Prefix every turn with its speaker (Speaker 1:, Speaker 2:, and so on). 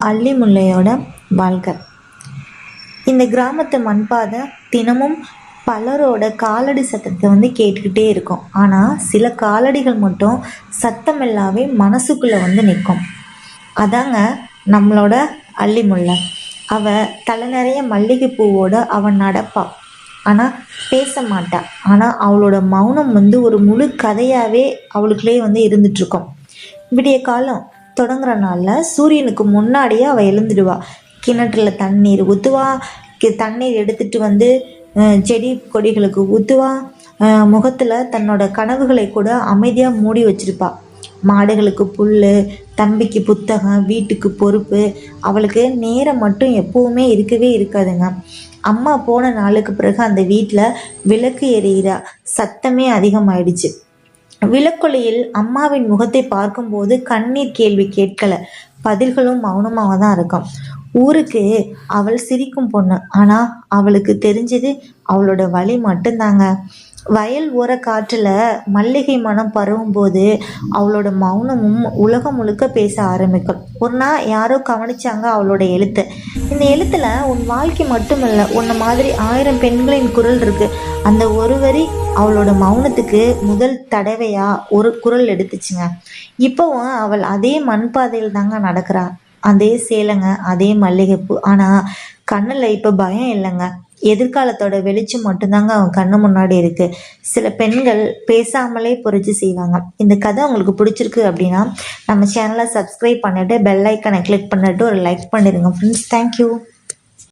Speaker 1: அள்ளிமுல்லையோட வாழ்க்கை. இந்த கிராமத்து மண்பாதை தினமும் பலரோட காலடி சத்தத்தை கேட்டுக்கிட்டே இருக்கும். ஆனால் சில காலடிகள் மட்டும் சத்தமில்லாவே மனசுக்குள்ளே நிற்கும். அதாங்க நம்மளோட அள்ளிமுல்லை. தலை நிறைய மல்லிகை பூவோட அவன் நடப்பா. ஆனால் பேச மாட்டா. ஆனால் அவளோட மௌனம் ஒரு முழு கதையாகவே அவளுக்குள்ளே இருந்துகிட்ருக்கும். விடிய காலம் தொடங்குற நாளில் சூரியனுக்கு முன்னாடியே அவள் எழுந்துடுவா. கிணற்றுல தண்ணீர் ஊற்றுவா. தண்ணீர் எடுத்துகிட்டு செடி கொடிகளுக்கு ஊற்றுவா. முகத்தில் தன்னோட கனவுகளை கூட அமைதியாக மூடி வச்சிருப்பா. மாடுகளுக்கு புல், தம்பிக்கு புத்தகம், வீட்டுக்கு பொறுப்பு. அவளுக்கு நேரம் மட்டும் எப்பவுமே இருக்கவே இருக்காதுங்க. அம்மா போன நாளுக்கு பிறகு அந்த வீட்டில் விளக்கு எரியிற சத்தமே அதிகமாயிடுச்சு. விளக்கொலியில் அம்மாவின் முகத்தை பார்க்கும்போது கண்ணீர் கேள்வி கேட்கல, பதில்களும் மௌனமாக தான் இருக்கும். ஊருக்கு அவள் சிரிக்கும் பொண்ணு. ஆனா அவளுக்கு தெரிஞ்சது அவளோட வழி மட்டும்தாங்க. வயல் ஓர காற்றுல மல்லிகை மனம் பரவும் போது அவளோட மௌனமும் உலகம் முழுக்க பேச ஆரம்பிக்கும். ஒரு நாள் யாரோ கவனிச்சாங்க அவளோட எழுத்து. இந்த எழுத்துல உன் வாழ்க்கை மட்டுமல்ல, உன்ன மாதிரி 1000 பெண்களின் குரல் இருக்கு. அந்த ஒரு வரி அவளோட மௌனத்துக்கு முதல் தடவையா ஒரு குரல் எடுத்துச்சுங்க. இப்போவும் அவள் அதே மண்பாதையில் தாங்க நடக்கிறா. அதே சேலைங்க, அதே மல்லிகைப்பூ. ஆனா கண்ணுல இப்ப பயம் இல்லைங்க. எதிர்காலத்தோட வெளிச்சம் மட்டும்தாங்க அவன் கண்ணு முன்னாடி இருக்கு. சில பெண்கள் பேசாமலே புரட்சி செய்வாங்க. இந்த கதை உங்களுக்கு பிடிச்சிருக்கு அப்படின்னா நம்ம சேனலை சப்ஸ்கிரைப் பண்ணிட்டு பெல் ஐக்கனை கிளிக் பண்ணிட்டு ஒரு லைக் பண்ணிடுங்க ஃப்ரெண்ட்ஸ். தேங்க்யூ.